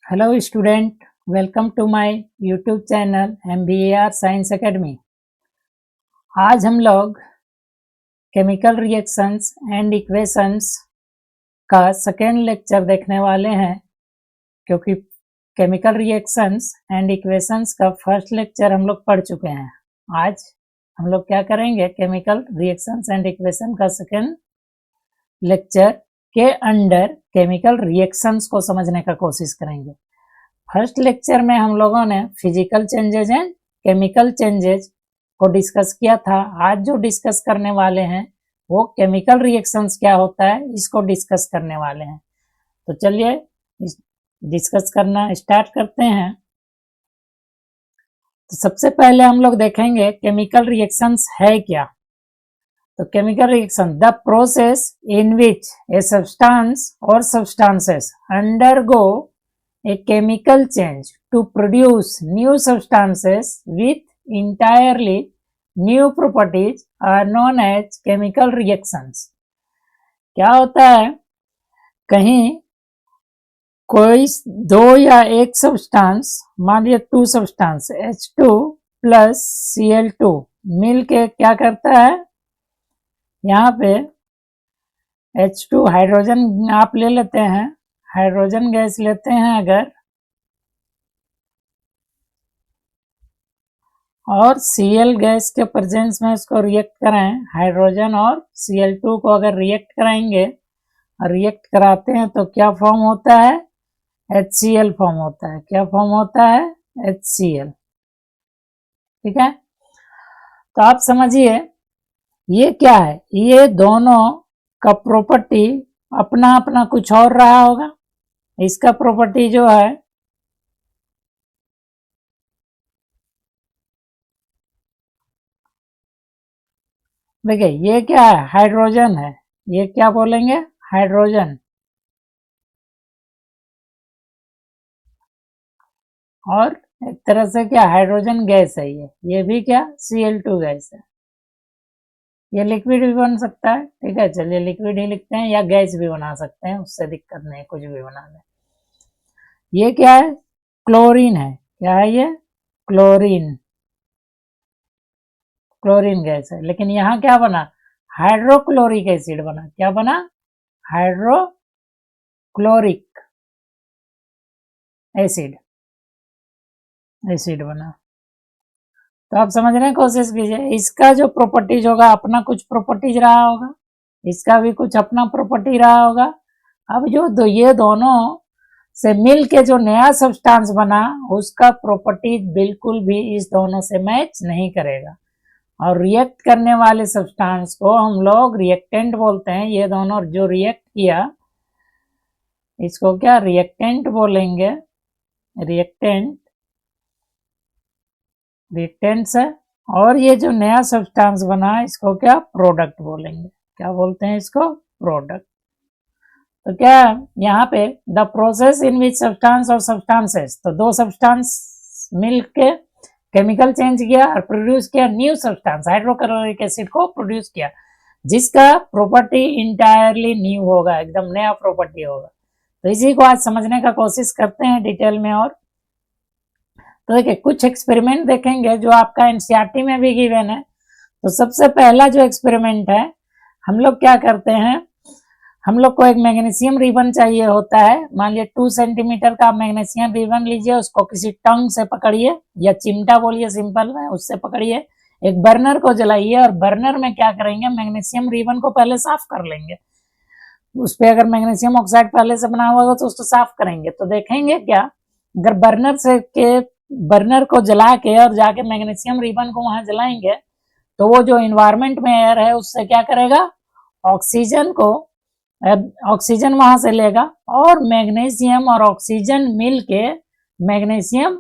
Hello student, welcome to my YouTube channel MBAR science academy. आज हम लोग chemical reactions and equations का second lecture देखने वाले हैं, क्योंकि केमिकल रिएक्शंस एंड इक्वेशंस का फर्स्ट लेक्चर हम लोग पढ़ चुके हैं। आज हम लोग क्या करेंगे, केमिकल रिएक्शंस एंड इक्वेशन का सेकेंड लेक्चर के अंडर केमिकल रिएक्शंस को समझने का कोशिश करेंगे। फर्स्ट लेक्चर में हम लोगों ने physical changes and chemical changes को डिस्कस किया था। आज जो डिस्कस करने वाले हैं वो केमिकल रिएक्शंस क्या होता है, इसको डिस्कस करने वाले हैं। तो चलिए डिस्कस करना स्टार्ट करते हैं। तो सबसे पहले हम लोग देखेंगे केमिकल रिएक्शंस है क्या। तो chemical reaction, the process in which a substance or substances undergo a chemical change to produce new substances with entirely new properties are known as chemical reactions। क्या होता है, कहीं कोई दो या एक सब्सटेंस, मान लिया to substance H2 plus Cl2 मिल के क्या करता है, यहाँ पे H2 हाइड्रोजन आप ले लेते हैं, हाइड्रोजन गैस लेते हैं अगर, और Cl गैस के प्रेजेंस में इसको रिएक्ट कराएं, हाइड्रोजन और Cl2 को अगर रिएक्ट कराएंगे और रिएक्ट कराते हैं तो क्या फॉर्म होता है, HCl फॉर्म होता है। क्या फॉर्म होता है, HCl। ठीक है, तो आप समझिए ये क्या है, ये दोनों का प्रॉपर्टी अपना अपना कुछ और रहा होगा। इसका प्रॉपर्टी जो है, देखिए ये क्या है, हाइड्रोजन है, ये क्या बोलेंगे, हाइड्रोजन। और एक तरह से क्या, हाइड्रोजन गैस है ये भी क्या, Cl2 गैस है। ये लिक्विड भी बन सकता है, ठीक है, चलिए लिक्विड ही लिखते हैं, या गैस भी बना सकते हैं, उससे दिक्कत नहीं, कुछ भी बना लें। ये क्या है, क्लोरीन है। क्या है ये, क्लोरीन, क्लोरीन गैस है। लेकिन यहाँ क्या बना, हाइड्रोक्लोरिक एसिड बना। क्या बना, हाइड्रोक्लोरिक एसिड, एसिड बना। तो आप समझने की कोशिश कीजिए, इसका जो प्रॉपर्टीज होगा अपना कुछ प्रॉपर्टीज रहा होगा, इसका भी कुछ अपना प्रॉपर्टी रहा होगा। अब जो ये दोनों से मिल के जो नया सब्सटेंस बना, उसका प्रॉपर्टीज बिल्कुल भी इस दोनों से मैच नहीं करेगा। और रिएक्ट करने वाले सब्सटेंस को हम लोग रिएक्टेंट बोलते हैं। ये दोनों जो रिएक्ट किया, इसको क्या रिएक्टेंट बोलेंगे, रिएक्टेंट, रिएक्टेंट्स है। और ये जो नया सब्सटेंस बना, इसको क्या प्रोडक्ट बोलेंगे। क्या बोलते हैं इसको, प्रोडक्ट। तो क्या यहाँ पे the process in which substance or substances, तो दो सब्सटेंस मिलके केमिकल चेंज किया और प्रोड्यूस किया न्यू सब्सटेंस, हाइड्रोक्लोरिक एसिड को प्रोड्यूस किया, जिसका प्रॉपर्टी इंटायरली न्यू होगा, एकदम नया प्रॉपर्टी होगा। तो इसी को आज समझने का कोशिश करते हैं डिटेल में। और तो देखिए कुछ एक्सपेरिमेंट देखेंगे जो आपका एनसीईआरटी में भी गिवन है। तो सबसे पहला जो एक्सपेरिमेंट है, हम लोग क्या करते हैं, हम लोग को एक मैग्नीशियम रिबन चाहिए होता है। मान लिया 2 सेंटीमीटर का मैग्नीशियम रिबन लीजिए, उसको किसी टंग से पकड़िए या चिमटा बोलिए सिंपल में, उससे पकड़िए, एक बर्नर को जलाइए और बर्नर में क्या करेंगे, मैग्नीशियम रिबन को पहले साफ कर लेंगे। उस पर अगर मैग्नीशियम ऑक्साइड पहले से बना हुआ होगा तो उसको साफ करेंगे। तो देखेंगे क्या, अगर बर्नर को जला के और जाके मैग्नीशियम रिबन को वहां जलाएंगे, तो वो जो इन्वायरमेंट में एयर है उससे क्या करेगा, ऑक्सीजन वहां से लेगा, और मैग्नीशियम और ऑक्सीजन मिलके मैग्नीशियम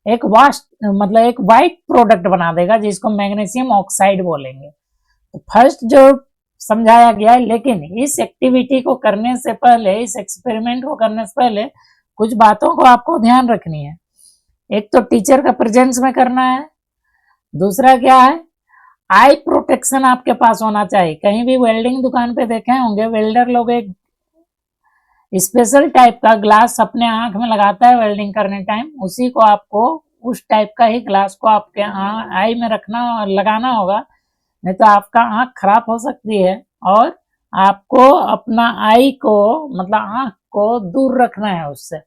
एक वाइट प्रोडक्ट बना देगा, जिसको मैग्नीशियम ऑक्साइड बोलेंगे। तो फर्स्ट जो समझाया गया है, लेकिन इस एक्टिविटी को करने से पहले, इस एक्सपेरिमेंट को करने से पहले कुछ बातों को आपको ध्यान रखनी है। एक तो टीचर का प्रेजेंस में करना है, दूसरा क्या है, आई प्रोटेक्शन आपके पास होना चाहिए। कहीं भी वेल्डिंग दुकान पे देखे होंगे, वेल्डर लोग एक स्पेशल टाइप का ग्लास अपने आंख में लगाता है वेल्डिंग करने टाइम, उसी को आपको उस टाइप का ही ग्लास को आपके आई में रखना लगाना होगा, नहीं तो आपका आंख खराब हो सकती है और आपको अपना आई को मतलब आंख को दूर रखना है उससे।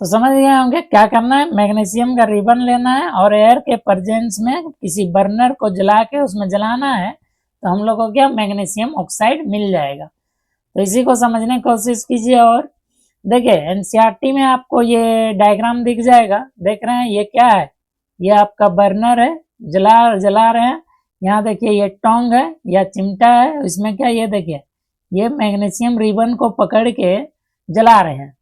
तो समझ गए होंगे क्या करना है, मैग्नीशियम का रिबन लेना है और एयर के प्रेजेंस में किसी बर्नर को जला के उसमें जलाना है, तो हम लोग को क्या मैग्नीशियम ऑक्साइड मिल जाएगा। तो इसी को समझने की कोशिश कीजिए। और देखिए एनसीईआरटी में आपको ये डायग्राम दिख जाएगा, देख रहे हैं ये क्या है, ये आपका बर्नर है, जला रहे हैं। यहाँ देखिए ये टोंग है या चिमटा है, इसमें क्या ये देखिए ये मैग्नीशियम रिबन को पकड़ के जला रहे हैं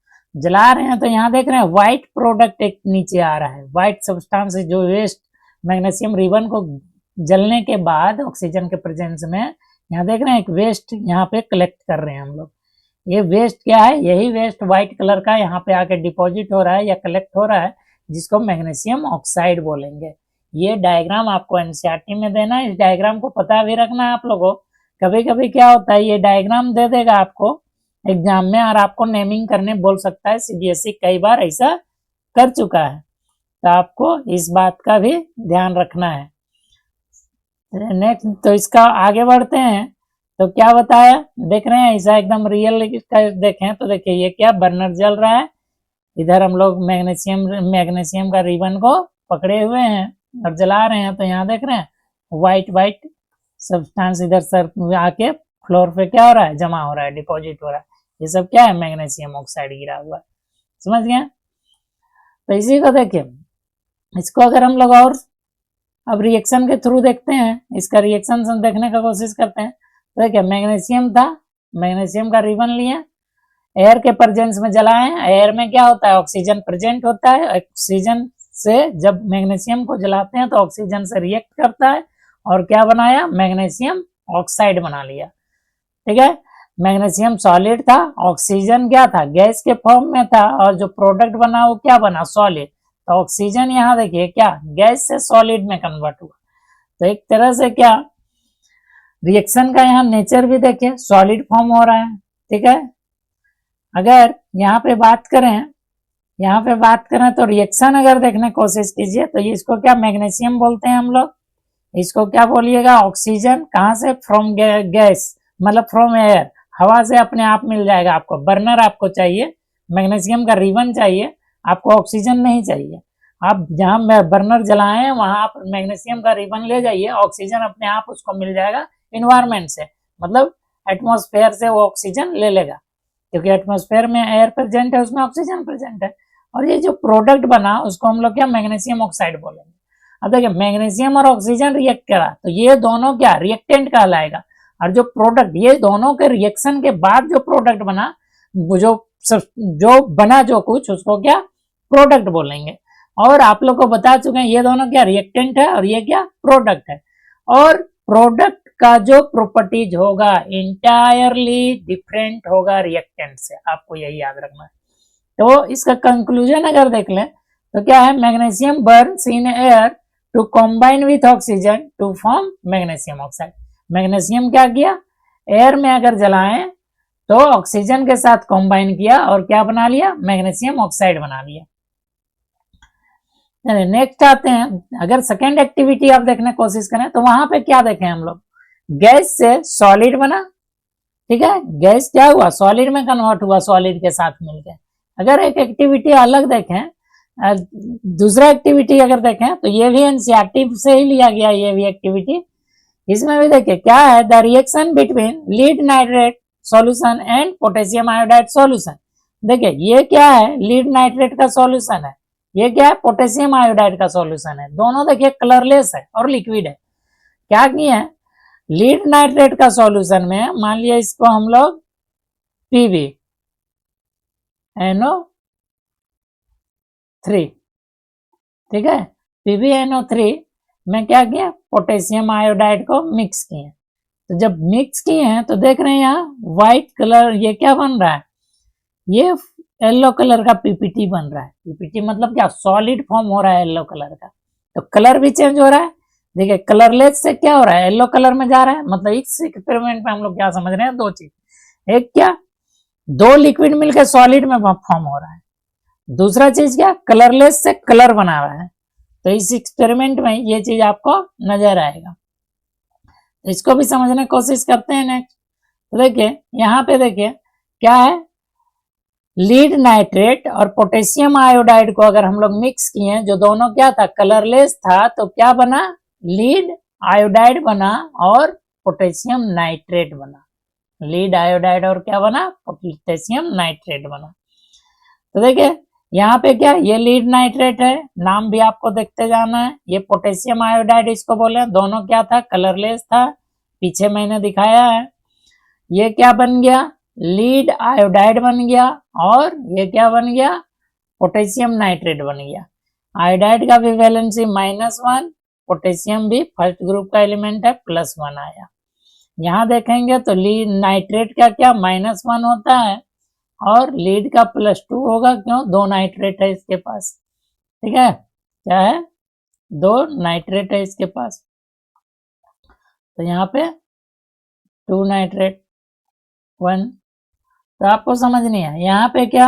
तो यहाँ देख रहे हैं व्हाइट प्रोडक्ट एक नीचे आ रहा है, व्हाइट सब्सटेंस जो वेस्ट मैग्नीशियम रिबन को जलने के बाद ऑक्सीजन के प्रेजेंस में यहाँ देख रहे हैं एक वेस्ट यहाँ पे कलेक्ट कर रहे हैं हम लोग। ये वेस्ट क्या है, यही वेस्ट व्हाइट कलर का यहाँ पे आके डिपॉजिट हो रहा है या कलेक्ट हो रहा है, जिसको मैग्नीशियम ऑक्साइड बोलेंगे। ये डायग्राम आपको एनसीईआरटी में देना है, इस डायग्राम को पता भी रखना है आप लोगों। कभी कभी क्या होता है ये डायग्राम दे देगा आपको एग्जाम में और आपको नेमिंग करने बोल सकता है, सीबीएसई कई बार ऐसा कर चुका है, तो आपको इस बात का भी ध्यान रखना है। नेक्स्ट तो इसका आगे बढ़ते हैं, तो क्या बताया देख रहे हैं ऐसा एकदम रियल देखें तो देखिए ये क्या बर्नर जल रहा है, इधर हम लोग मैग्नीशियम का रिबन को पकड़े हुए हैं और जला रहे हैं, तो यहाँ देख रहे हैं व्हाइट सब्सटेंस इधर सर आके फ्लोर पे क्या हो रहा है, जमा हो रहा है, डिपॉजिट हो रहा है, ये सब क्या है मैग्नीशियम ऑक्साइड गिरा हुआ है। समझ गए। तो इसी को देखिए, इसको अगर हम लोग और अब रिएक्शन के थ्रू देखते हैं, इसका रिएक्शन देखने का कोशिश करते हैं। तो देखिए मैग्नीशियम था, मैग्नीशियम का रिबन लिया, एयर के प्रेजेंस में जलाएं, एयर में क्या होता है ऑक्सीजन प्रेजेंट होता है, ऑक्सीजन से जब मैग्नीशियम को जलाते हैं तो ऑक्सीजन से रिएक्ट करता है और क्या बनाया मैग्नीशियम ऑक्साइड बना लिया। ठीक है, मैग्नीशियम सॉलिड था, ऑक्सीजन क्या था गैस के फॉर्म में था और जो प्रोडक्ट बना वो क्या बना सॉलिड। तो ऑक्सीजन यहाँ देखिए क्या गैस से सॉलिड में कन्वर्ट हुआ। तो एक तरह से क्या रिएक्शन का यहाँ नेचर भी देखिए सॉलिड फॉर्म हो रहा है। ठीक है, अगर यहाँ पे बात करें तो रिएक्शन अगर देखने की कोशिश कीजिए तो इसको क्या मैग्नीशियम बोलते हैं हम लोग, इसको क्या बोलिएगा ऑक्सीजन, कहाँ से फ्रॉम गैस मतलब फ्रॉम एयर, हवा से अपने आप मिल जाएगा आपको। बर्नर आपको चाहिए, मैग्नीशियम का रिबन चाहिए, आपको ऑक्सीजन नहीं चाहिए। आप जहाँ बर्नर जलाएं वहां आप मैग्नीशियम का रिबन ले जाइए, ऑक्सीजन अपने आप उसको मिल जाएगा इन्वायरमेंट से, मतलब एटमॉस्फेयर से वो ऑक्सीजन ले लेगा, क्योंकि एटमॉस्फेयर में एयर प्रेजेंट है, उसमें ऑक्सीजन प्रेजेंट है। और ये जो प्रोडक्ट बना उसको हम लोग क्या मैग्नीशियम ऑक्साइड बोलेंगे। अब देखिए मैग्नीशियम और ऑक्सीजन रिएक्ट करा तो ये दोनों क्या रिएक्टेंट कहलाएगा, और जो प्रोडक्ट ये दोनों के रिएक्शन के बाद जो प्रोडक्ट बना जो बना जो कुछ उसको क्या प्रोडक्ट बोलेंगे। और आप लोग को बता चुके हैं ये दोनों क्या रिएक्टेंट है और ये क्या प्रोडक्ट है, और प्रोडक्ट का जो प्रॉपर्टीज होगा इंटायरली डिफरेंट होगा रिएक्टेंट से, आपको यही याद रखना है। तो इसका कंक्लूजन अगर देख लें तो क्या है magnesium burns in air to combine with oxygen to form magnesium oxide. Magnesium क्या किया एयर में अगर जलाएं तो ऑक्सीजन के साथ कॉम्बाइन किया और क्या बना लिया मैग्नीशियम ऑक्साइड बना लिया। नेक्स्ट आते हैं, अगर सेकेंड एक्टिविटी आप देखने की कोशिश करें तो वहां पे क्या देखें हम लोग गैस से सॉलिड बना। ठीक है, गैस क्या हुआ सॉलिड में कन्वर्ट हुआ सॉलिड के साथ मिलकर। अगर एक एक्टिविटी अलग देखें, दूसरा एक्टिविटी अगर देखें तो ये भी एनसीईआरटी से ही लिया गया, ये भी एक्टिविटी। इसमें भी देखिए क्या है the reaction between lead nitrate solution and potassium iodide solution. देखिए ये क्या है लीड नाइट्रेट का सॉल्यूशन है, ये क्या है पोटेशियम आयोडाइड का सॉल्यूशन है। दोनों देखिए कलरलेस है और लिक्विड है। क्या किया है लीड नाइट्रेट का सॉल्यूशन में मान लिया इसको हम लोग PbNO3, ठीक है, PbNO3 में क्या किया पोटेशियम आयोडाइड को मिक्स किए। तो जब मिक्स किए हैं तो देख रहे हैं यहाँ व्हाइट कलर ये क्या बन रहा है, ये येलो कलर का पीपीटी बन रहा है। पीपीटी मतलब क्या सॉलिड फॉर्म हो रहा है येलो कलर का, तो कलर भी चेंज हो रहा है। देखिए कलरलेस से क्या हो रहा है येलो कलर में जा रहा है। मतलब इस एक्सपेरिमेंट में हम लोग क्या समझ रहे हैं दो चीज, एक क्या दो लिक्विड मिलकर सॉलिड में फॉर्म हो रहा है। दूसरा चीज क्या, कलरलेस से कलर बना रहा है। तो इस एक्सपेरिमेंट में ये चीज आपको नजर आएगा, तो इसको भी समझने की कोशिश करते हैं नेक्स्ट। तो देखिए यहाँ पे देखिए क्या है, लीड नाइट्रेट और पोटेशियम आयोडाइड को अगर हम लोग मिक्स किए, जो दोनों क्या था, कलरलेस था, तो क्या बना, लीड आयोडाइड बना और पोटेशियम नाइट्रेट बना। लीड आयोडाइड और क्या बना, पोटेशियम नाइट्रेट बना। तो देखिए यहाँ पे क्या, ये लीड नाइट्रेट है, नाम भी आपको देखते जाना है। ये पोटेशियम आयोडाइड इसको बोले, दोनों क्या था, कलरलेस था, पीछे मैंने दिखाया है। ये क्या बन गया, लीड आयोडाइड बन गया, और ये क्या बन गया, पोटेशियम नाइट्रेट बन गया। आयोडाइड का भी वैलेंसी -1, पोटेशियम भी फर्स्ट ग्रुप का एलिमेंट है, +1 आया। यहाँ देखेंगे तो लीड नाइट्रेट का क्या -1 होता है, और लीड का +2 होगा, क्यों, 2 नाइट्रेट है इसके पास। ठीक है, क्या है, 2 नाइट्रेट है इसके पास, तो यहाँ पे 2 नाइट्रेट 1। तो आपको समझनी है यहाँ पे क्या,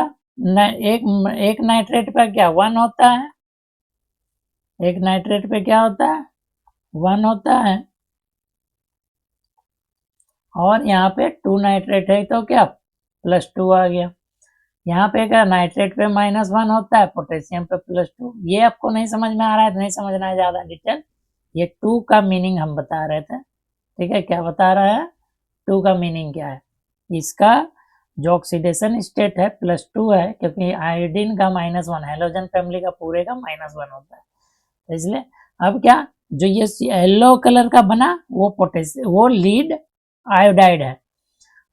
एक नाइट्रेट पे क्या 1 होता है, एक नाइट्रेट पे क्या होता है, 1 होता है, और यहाँ पे 2 नाइट्रेट है तो क्या +2 आ गया। यहाँ पे क्या, नाइट्रेट पे -1 होता है, पोटेशियम पे +2। ये आपको नहीं समझ में आ रहा है तो नहीं समझना है ज्यादा डिटेल, ये 2 का मीनिंग हम बता रहे थे। ठीक है, क्या बता रहा है, 2 का मीनिंग क्या है, इसका जो ऑक्सीडेशन स्टेट है +2 है, क्योंकि आयोडीन का -1, हेलोजन फैमिली का पूरे का -1 होता है, तो इसलिए अब क्या, जो ये येलो कलर का बना वो लीड आयोडाइड है,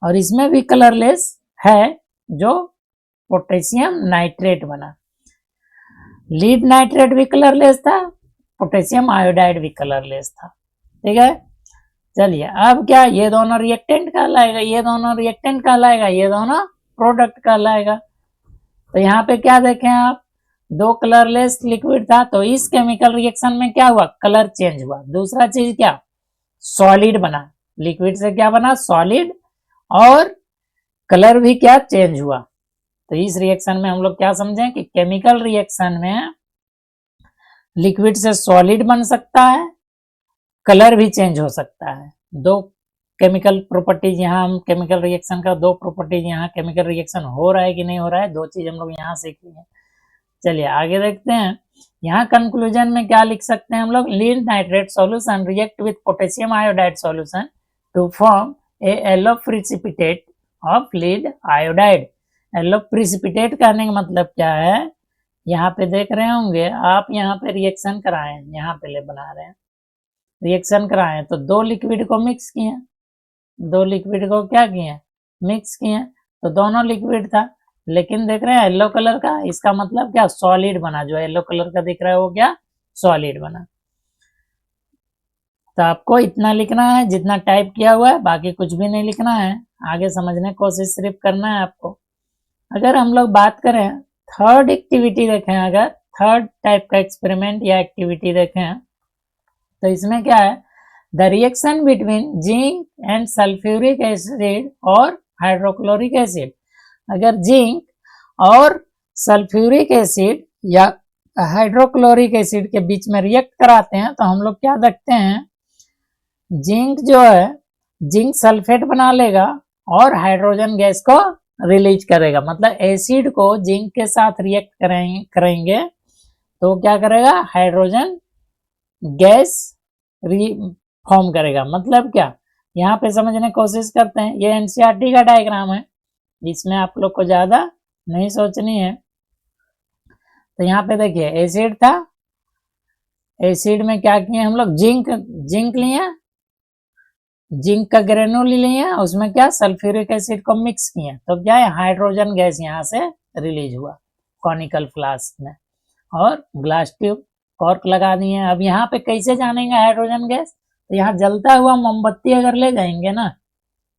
और इसमें भी कलरलेस है जो पोटेशियम नाइट्रेट बना। लीड नाइट्रेट भी कलरलेस था, पोटेशियम आयोडाइड भी कलरलेस था। ठीक है, चलिए अब क्या, ये दोनों रिएक्टेंट कहलाएगा, ये दोनों रिएक्टेंट कहलाएगा, ये दोनों प्रोडक्ट कहलाएगा। तो यहाँ पे क्या देखें आप, 2 कलरलेस लिक्विड था, तो इस केमिकल रिएक्शन में क्या हुआ, कलर चेंज हुआ। दूसरा चीज क्या, सॉलिड बना, लिक्विड से क्या बना, सॉलिड, और कलर भी क्या चेंज हुआ। तो इस रिएक्शन में हम लोग क्या समझें कि केमिकल रिएक्शन में लिक्विड से सॉलिड बन सकता है, कलर भी चेंज हो सकता है। 2 केमिकल प्रॉपर्टीज, यहाँ हम केमिकल रिएक्शन का 2 प्रॉपर्टीज, यहाँ केमिकल रिएक्शन हो रहा है कि नहीं हो रहा है, 2 चीज हम लोग यहाँ सीख लिए। चलिए आगे देखते हैं, यहाँ कंक्लूजन में क्या लिख सकते हैं हम लोग, lead nitrate solution react with potassium iodide solution to form a yellow precipitate of lead iodide. Yellow precipitate कहने का मतलब क्या है, यहाँ पे देख रहे होंगे आप, यहाँ पे रिएक्शन कराए, यहाँ पे ले बना रहे हैं, रिएक्शन कराए तो 2 लिक्विड को मिक्स किए, 2 लिक्विड को क्या किए, मिक्स किए, तो दोनों लिक्विड था, लेकिन देख रहे हैं येलो कलर का, इसका मतलब क्या, सॉलिड बना, जो येलो कलर का दिख रहा है वो क्या, सॉलिड बना। तो आपको इतना लिखना है जितना टाइप किया हुआ है, बाकी कुछ भी नहीं लिखना है, आगे समझने की कोशिश सिर्फ करना है आपको। अगर हम लोग बात करें थर्ड एक्टिविटी देखें, अगर थर्ड टाइप का एक्सपेरिमेंट या एक्टिविटी देखें, तो इसमें क्या है, the reaction between zinc and sulphuric acid और हाइड्रोक्लोरिक एसिड। अगर जिंक और सल्फ्यूरिक एसिड या हाइड्रोक्लोरिक एसिड के बीच में रिएक्ट कराते हैं, तो हम लोग क्या देखते हैं, जिंक जो है, जिंक सल्फेट बना लेगा और हाइड्रोजन गैस को रिलीज करेगा। मतलब एसिड को जिंक के साथ रिएक्ट करेंगे तो क्या करेगा, हाइड्रोजन गैस फॉर्म करेगा। मतलब क्या, यहाँ पे समझने की कोशिश करते हैं, ये एनसीईआरटी का डायग्राम है, इसमें आप लोग को ज्यादा नहीं सोचनी है। तो यहाँ पे देखिए एसिड था, एसिड में क्या किए हम लोग, जिंक लिए, जिंक का ग्रेनुल लिए, उसमें क्या सल्फ्यूरिक एसिड को मिक्स किए, तो क्या है, हाइड्रोजन गैस यहाँ से रिलीज हुआ कॉनिकल फ्लास्क में, और ग्लास ट्यूब कॉर्क लगा दिए। अब यहाँ पे कैसे जानेंगे हाइड्रोजन गैस, तो यहाँ जलता हुआ मोमबत्ती अगर ले जाएंगे ना,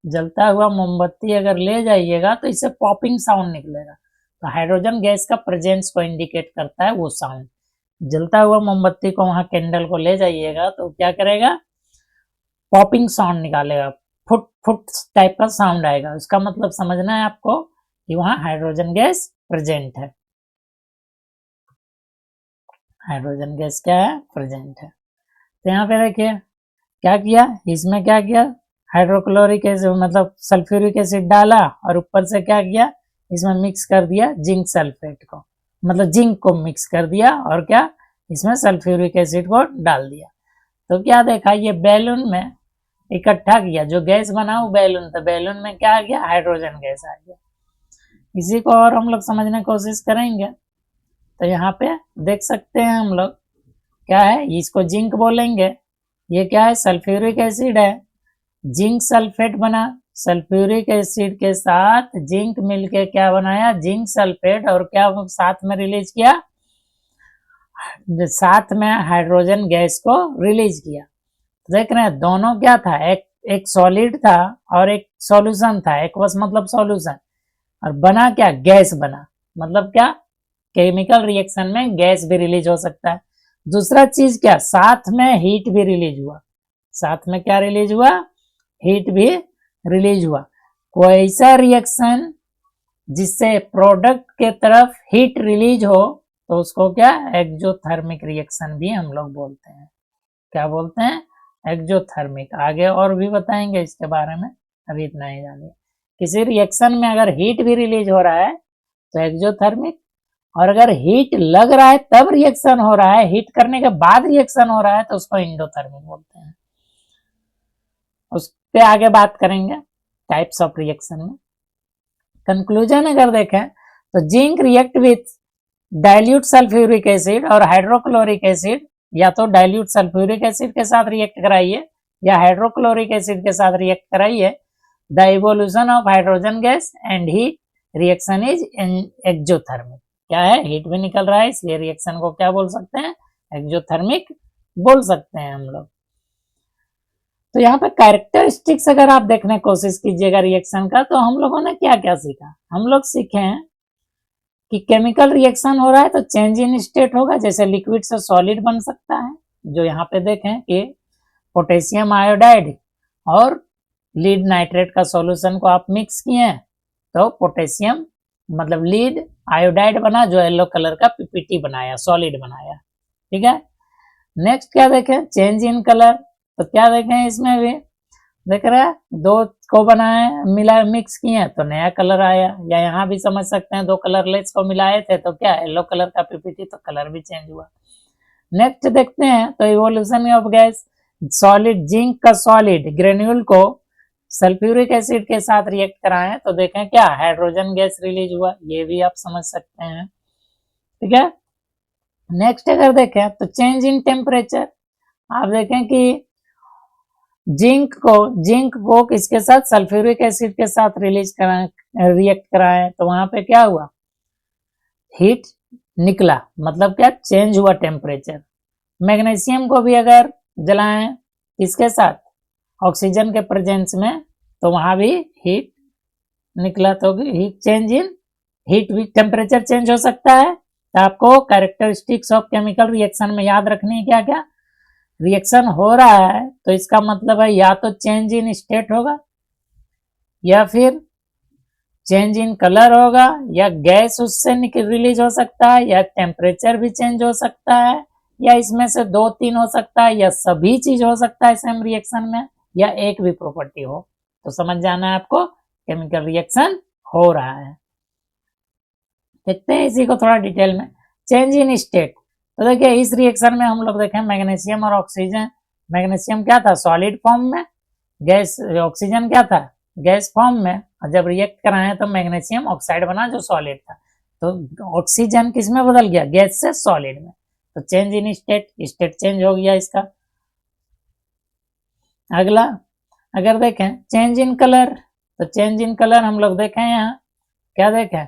जलता हुआ मोमबत्ती अगर ले जाइएगा तो इससे पॉपिंग साउंड निकलेगा, तो हाइड्रोजन गैस का प्रेजेंस को इंडिकेट करता है वो साउंड। जलता हुआ मोमबत्ती को वहां कैंडल को ले जाइएगा तो क्या करेगा, पॉपिंग साउंड निकालेगा, फुट फुट टाइप का साउंड आएगा। उसका मतलब समझना है आपको कि वहां हाइड्रोजन गैस प्रेजेंट है, हाइड्रोजन गैस क्या है, प्रेजेंट है। तो यहाँ पे देखिए क्या किया, इसमें क्या किया, हाइड्रोक्लोरिक एसिड मतलब सल्फ्यूरिक एसिड डाला और ऊपर से क्या किया, इसमें मिक्स कर दिया जिंक सल्फेट को, मतलब जिंक को मिक्स कर दिया और क्या इसमें सल्फ्यूरिक एसिड को डाल दिया। तो क्या देखा, ये बैलून में इकट्ठा किया, जो गैस बना वो बैलून था, बैलून में क्या आ गया, हाइड्रोजन गैस आ गया। इसी को और हम लोग समझने की कोशिश करेंगे। तो यहाँ पे देख सकते हैं हम लोग क्या है, इसको जिंक बोलेंगे, ये क्या है, सल्फ्यूरिक एसिड है, जिंक सल्फेट बना, सल्फ्यूरिक एसिड के साथ जिंक मिलके क्या बनाया, जिंक सल्फेट, और क्या साथ में रिलीज किया, साथ में हाइड्रोजन गैस को रिलीज किया। देख रहे हैं दोनों क्या था, एक सॉलिड था और एक सॉल्यूशन था, एक्वस मतलब सॉल्यूशन, और बना क्या, गैस बना, मतलब क्या, केमिकल रिएक्शन में गैस भी रिलीज हो सकता है। दूसरा चीज क्या, साथ में हीट भी रिलीज हुआ, साथ में क्या रिलीज हुआ, हीट भी रिलीज हुआ। कोई ऐसा रिएक्शन जिससे प्रोडक्ट के तरफ हीट रिलीज हो तो उसको क्या, एक्सोथर्मिक रिएक्शन भी हम लोग बोलते हैं। क्या बोलते हैं, एक्सोथर्मिक। आगे और भी बताएंगे इसके बारे में, अभी इतना ही जानिए। किसी रिएक्शन में अगर हीट भी रिलीज हो रहा है तो एक्सोथर्मिक, और अगर हीट लग रहा है तब रिएक्शन हो रहा है, हीट करने के बाद रिएक्शन हो रहा है तो उसको एंडोथर्मिक बोलते हैं। उस पे आगे बात करेंगे टाइप्स ऑफ रिएक्शन में। कंक्लूजन अगर देखें तो zinc react with dilute sulphuric acid और हाइड्रोक्लोरिक एसिड, या तो डाइल्यूट सल्फ्यूरिक एसिड के साथ रिएक्ट कराइए या हाइड्रोक्लोरिक एसिड के साथ रिएक्ट कराइए, the evolution of hydrogen gas and heat reaction is exothermic. क्या है, हीट भी निकल रहा है, इसलिए रिएक्शन को क्या बोल सकते हैं, एक्सोथर्मिक बोल सकते हैं हम लोग। तो यहाँ पे कैरेक्टरिस्टिक्स अगर आप देखने की कोशिश कीजिएगा रिएक्शन का, तो हम लोगों ने क्या क्या सीखा, हम लोग सीखे हैं कि केमिकल रिएक्शन हो रहा है तो चेंज इन स्टेट होगा, जैसे लिक्विड से सॉलिड बन सकता है, जो यहाँ पे देखें कि पोटेशियम आयोडाइड और लीड नाइट्रेट का सॉल्यूशन को आप मिक्स किए तो पोटेशियम मतलब लीड आयोडाइड बना, जो येलो कलर का पीपीटी बनाया, सॉलिड बनाया, ठीक है। नेक्स्ट क्या देखें, चेंज इन कलर, तो क्या देखें इसमें भी देख रहे हैं, दो को बनाए मिला मिक्स किए तो नया कलर आया, या यहाँ भी समझ सकते हैं दो कलरलेस को मिलाए थे तो क्या, येलो कलर का पीपीटी, तो कलर भी चेंज हुआ। नेक्स्ट देखते हैं तो evolution of gas, solid zinc का सॉलिड ग्रेन्यूल को सल्फ्यूरिक एसिड के साथ रिएक्ट कराएं तो देखें क्या, हाइड्रोजन गैस रिलीज हुआ, ये भी आप समझ सकते हैं, ठीक है। नेक्स्ट अगर देखें तो चेंज इन टेम्परेचर, आप देखें कि जिंक को किसके साथ, सल्फ्यूरिक एसिड के साथ रिलीज कराएं, रिएक्ट कराएं तो वहां पे क्या हुआ, हीट निकला, मतलब क्या, चेंज हुआ टेम्परेचर। मैग्नीशियम को भी अगर जलाएं किसके साथ, ऑक्सीजन के प्रेजेंस में, तो वहां भी हीट निकला, तो हीट चेंज इन हीट भी, टेम्परेचर चेंज हो सकता है। तो आपको कैरेक्टरिस्टिक्स ऑफ केमिकल रिएक्शन में याद रखनी है क्या क्या, रिएक्शन हो रहा है तो इसका मतलब है या तो चेंज इन स्टेट होगा, या फिर चेंज इन कलर होगा, या गैस उससे रिलीज हो सकता है, या टेम्परेचर भी चेंज हो सकता है, या इसमें से दो तीन हो सकता है, या सभी चीज हो सकता है सेम रिएक्शन में, या एक भी प्रॉपर्टी हो। तो समझ जाना है आपको केमिकल रिएक्शन हो रहा है। देखते हैं इसी को थोड़ा डिटेल में, चेंज इन स्टेट। तो देखिए इस रिएक्शन में हम लोग देखें मैग्नीशियम और ऑक्सीजन, मैग्नीशियम क्या था, सॉलिड फॉर्म में, गैस ऑक्सीजन क्या था, गैस फॉर्म में, और जब रिएक्ट कराए तो मैग्नीशियम ऑक्साइड बना जो सॉलिड था, तो ऑक्सीजन किस में बदल गया, गैस से सॉलिड में, तो change in state, state change हो गया इसका। अगला अगर देखें चेंज इन कलर, तो चेंज इन कलर हम लोग देखें यहाँ क्या देखें,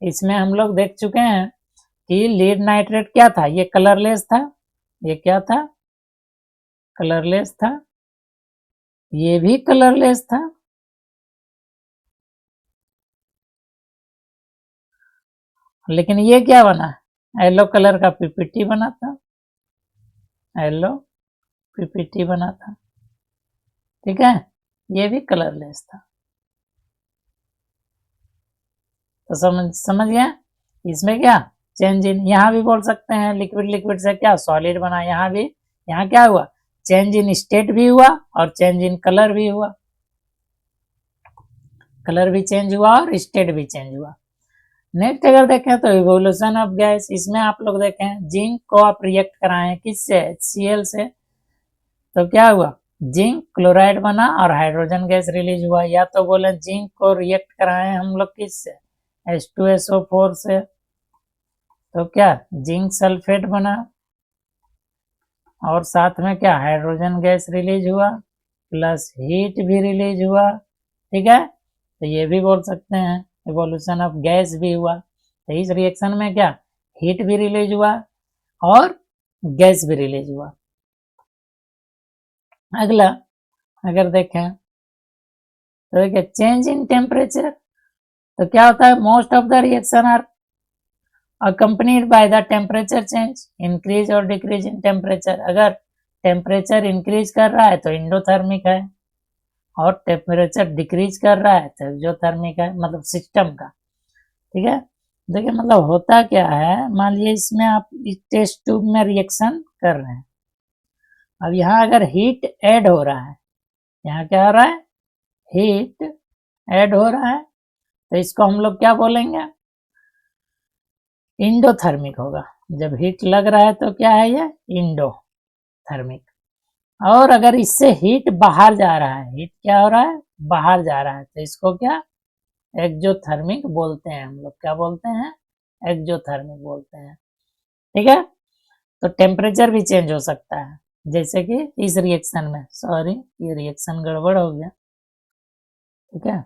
इसमें हम लोग देख चुके हैं कि लीड नाइट्रेट क्या था, ये कलरलेस था, ये क्या था, कलरलेस था, ये भी कलरलेस था, लेकिन ये क्या बना, येलो कलर का पीपीटी बना था, येलो पीपीटी बना था, ठीक है, ये भी कलरलेस था। तो समझ गया। इसमें क्या चेंज इन, यहाँ भी बोल सकते हैं लिक्विड लिक्विड से क्या सॉलिड बना, यहाँ भी, यहाँ क्या हुआ चेंज इन स्टेट भी हुआ और चेंज इन कलर भी हुआ, कलर भी चेंज हुआ और स्टेट भी चेंज हुआ। नेक्स्ट अगर देखें तो इवोल्यूशन ऑफ गैस, इसमें आप लोग देखें जिंक को आप रिएक्ट कराएं किससे HCl से, तो क्या हुआ जिंक क्लोराइड बना और हाइड्रोजन गैस रिलीज हुआ। या तो बोले जिंक को रिएक्ट कराएं हम लोग किससे H2SO4 से, तो क्या जिंक सल्फेट बना और साथ में क्या हाइड्रोजन गैस रिलीज हुआ प्लस हीट भी रिलीज हुआ। ठीक है, तो ये भी बोल सकते हैं इवोल्यूशन ऑफ गैस भी हुआ। तो इस रिएक्शन में क्या हीट भी रिलीज हुआ और गैस भी रिलीज हुआ। अगला अगर देखें तो देखिए चेंज इन टेम्परेचर, तो क्या होता है most of the reaction are accompanied by the temperature change, increase और डिक्रीज इन टेम्परेचर। अगर टेम्परेचर इंक्रीज कर रहा है तो इंडोथर्मिक है और टेम्परेचर डिक्रीज कर रहा है तो एक्सोथर्मिक है, मतलब सिस्टम का। ठीक है, देखिए मतलब होता क्या है, मान लीजिए इसमें आप इस टेस्ट ट्यूब में रिएक्शन कर रहे हैं, अब यहाँ अगर हीट ऐड हो रहा है, यहाँ क्या हो रहा है हीट ऐड हो रहा है, तो इसको हम लोग क्या बोलेंगे इंडोथर्मिक होगा। जब हीट लग रहा है तो क्या है ये इंडोथर्मिक। और अगर इससे हीट बाहर जा रहा है, हीट क्या हो रहा है बाहर जा रहा है, तो इसको क्या एक्सोथर्मिक बोलते हैं, हम लोग क्या बोलते हैं एक्सोथर्मिक बोलते हैं। ठीक है, तो टेम्परेचर भी चेंज हो सकता है, जैसे कि इस रिएक्शन में, सॉरी ये रिएक्शन गड़बड़ हो गया। ठीक है,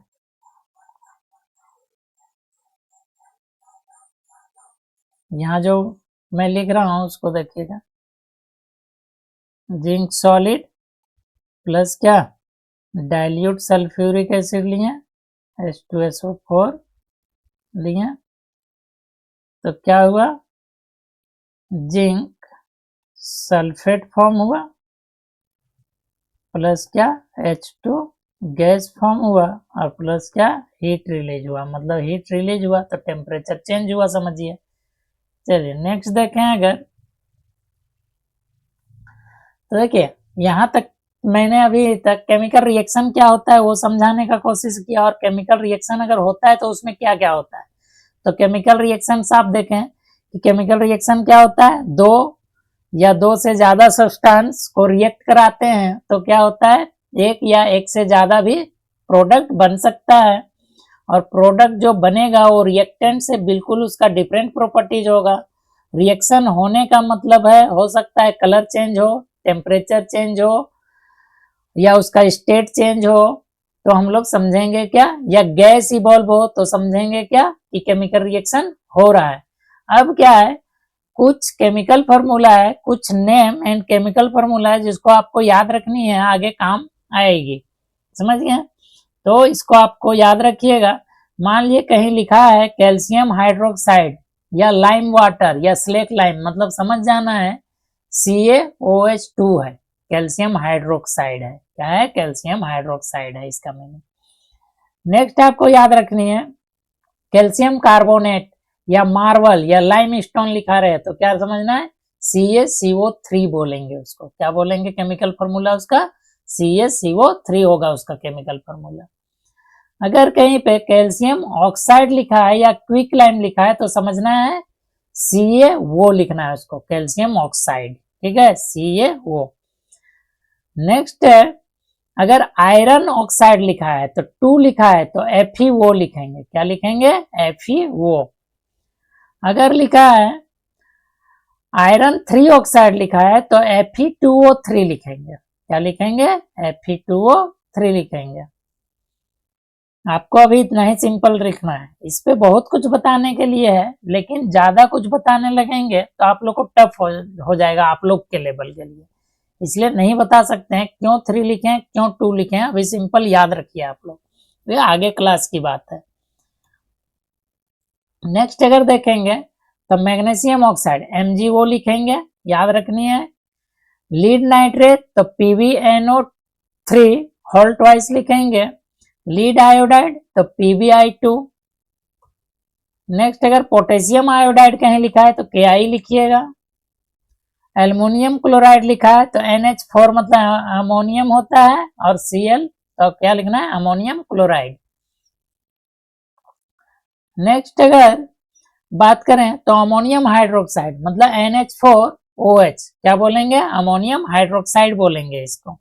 यहाँ जो मैं लिख रहा हूं उसको देखिएगा, जिंक सॉलिड प्लस क्या डाइल्यूट सल्फ्यूरिक एसिड लिए H2SO4 लिए, तो क्या हुआ जिंक सल्फेट फॉर्म हुआ प्लस क्या H2 गैस फॉर्म हुआ और प्लस क्या हीट रिलीज हुआ, मतलब हीट रिलीज हुआ तो टेम्परेचर चेंज हुआ, समझिए। चलिए नेक्स्ट देखें अगर, तो देखिए यहाँ तक मैंने अभी तक केमिकल रिएक्शन क्या होता है वो समझाने का कोशिश किया, और केमिकल रिएक्शन अगर होता है तो उसमें क्या क्या होता है। तो केमिकल रिएक्शन आप देखें कि केमिकल रिएक्शन क्या होता है, दो या दो से ज्यादा सब्सटेंस को रिएक्ट कराते हैं तो क्या होता है एक या एक से ज्यादा भी प्रोडक्ट बन सकता है, और प्रोडक्ट जो बनेगा वो रिएक्टेंट से बिल्कुल उसका डिफरेंट प्रॉपर्टीज होगा। रिएक्शन होने का मतलब है हो सकता है कलर चेंज हो, टेम्परेचर चेंज हो या उसका स्टेट चेंज हो, तो हम लोग समझेंगे क्या, या गैस इवॉल्व हो तो समझेंगे क्या कि केमिकल रिएक्शन हो रहा है। अब क्या है कुछ केमिकल फॉर्मूला है, कुछ नेम एंड केमिकल फॉर्मूला है जिसको आपको याद रखनी है, आगे काम आएगी, समझ गए। तो इसको आपको याद रखिएगा। मान लिए कहीं लिखा है कैल्शियम हाइड्रोक्साइड या लाइम वाटर या स्लेक लाइम, मतलब समझ जाना है CaOH2 है, कैल्शियम हाइड्रोक्साइड है, क्या है कैल्शियम हाइड्रोक्साइड है इसका मीनिंग। नेक्स्ट आपको याद रखनी है कैल्शियम कार्बोनेट या मार्बल या लाइम स्टोन लिखा रहे तो क्या समझना है CaCO3 बोलेंगे उसको, क्या बोलेंगे केमिकल फॉर्मूला उसका CaCO3 होगा उसका केमिकल फॉर्मूला। अगर कहीं पे कैल्शियम ऑक्साइड लिखा है या क्विक लाइम लिखा है तो समझना है CaO लिखना है उसको, कैल्शियम ऑक्साइड। ठीक है CaO। नेक्स्ट है अगर आयरन ऑक्साइड लिखा है तो 2 लिखा है तो FeO लिखेंगे, क्या लिखेंगे FeO। अगर लिखा है आयरन 3 ऑक्साइड लिखा है तो Fe2O3 लिखेंगे, क्या लिखेंगे Fe2O3 लिखेंगे। आपको अभी इतना ही सिंपल लिखना है, इस पे बहुत कुछ बताने के लिए है लेकिन ज्यादा कुछ बताने लगेंगे तो आप लोग को टफ हो जाएगा आप लोग के लेवल के लिए, इसलिए नहीं बता सकते हैं क्यों 3 लिखे क्यों 2 लिखे हैं, अभी सिंपल याद रखिए आप लोग, ये आगे क्लास की बात है। नेक्स्ट अगर देखेंगे तो मैग्नीशियम ऑक्साइड MgO लिखेंगे, याद रखनी है। लीड नाइट्रेट तो PbNO3 होल ट्वाइस लिखेंगे। लीड आयोडाइड तो PbI2, नेक्स्ट अगर पोटेशियम आयोडाइड कहीं लिखा है तो Ki लिखिएगा। एल्युमिनियम क्लोराइड लिखा है तो NH4 मतलब अमोनियम होता है, और Cl तो क्या लिखना है, अमोनियम क्लोराइड। नेक्स्ट अगर बात करें तो अमोनियम हाइड्रोक्साइड मतलब NH4OH क्या बोलेंगे, अमोनियम हाइड्रोक्साइड बोलेंगे इसको।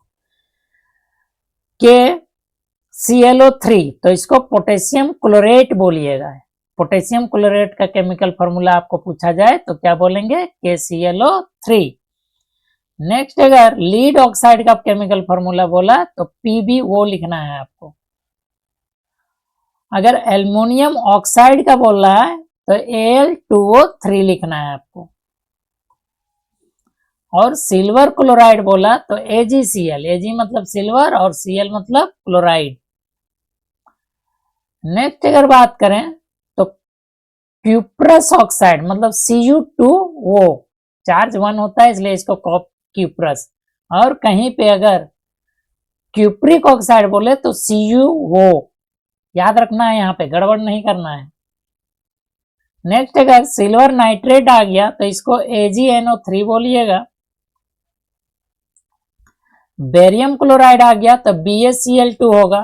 KClO3 तो इसको पोटेशियम क्लोरेट बोलिएगा। पोटेशियम क्लोरेट का केमिकल फॉर्मूला आपको पूछा जाए तो क्या बोलेंगे, KClO3। नेक्स्ट अगर लीड ऑक्साइड का केमिकल फॉर्मूला बोला तो PbO लिखना है आपको। अगर एल्युमिनियम ऑक्साइड का बोल रहा है तो Al2O3 लिखना है आपको। और सिल्वर क्लोराइड बोला तो AgCl, Ag मतलब सिल्वर और Cl मतलब क्लोराइड। नेक्स्ट अगर बात करें तो क्यूप्रस ऑक्साइड मतलब Cu2O, चार्ज 1 होता है इसलिए इसको क्यूप्रस। और कहीं पे अगर क्यूप्रिक ऑक्साइड बोले तो CuO, याद रखना है, यहाँ पे गड़बड़ नहीं करना है। नेक्स्ट अगर सिल्वर नाइट्रेट आ गया तो इसको AgNO3 बोलिएगा। बेरियम क्लोराइड आ गया तो BaCl2 होगा।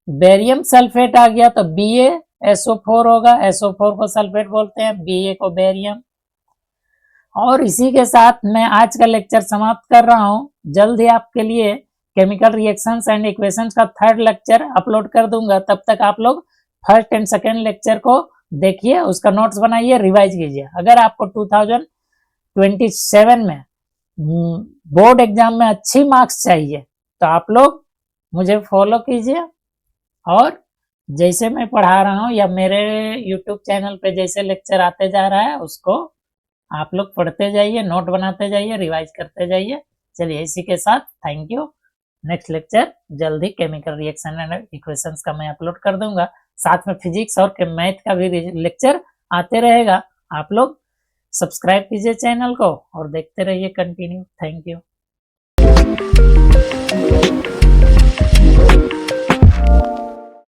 बेरियम सल्फेट आ गया तो BaSO4 होगा, SO4 को सल्फेट बोलते हैं, Ba को बेरियम। और इसी के साथ मैं आज का लेक्चर समाप्त कर रहा हूं। जल्द ही आपके लिए केमिकल रिएक्शंस एंड इक्वेशंस का 3rd लेक्चर अपलोड कर दूंगा। तब तक आप लोग 1st एंड 2nd लेक्चर को देखिए, उसका नोट्स बनाइए, रिवाइज कीजिए। अगर आपको 2027 में बोर्ड एग्जाम में अच्छी मार्क्स चाहिए तो आप लोग मुझे फॉलो कीजिए, और जैसे मैं पढ़ा रहा हूँ या मेरे YouTube चैनल पे जैसे लेक्चर आते जा रहा है उसको आप लोग पढ़ते जाइए, नोट बनाते जाइए, रिवाइज करते जाइए। चलिए इसी के साथ थैंक यू। नेक्स्ट लेक्चर जल्द ही केमिकल रिएक्शन एंड इक्वेशंस का मैं अपलोड कर दूंगा, साथ में फिजिक्स और मैथ का भी लेक्चर आते रहेगा। आप लोग सब्सक्राइब कीजिए चैनल को और देखते रहिए कंटिन्यू। Thank you.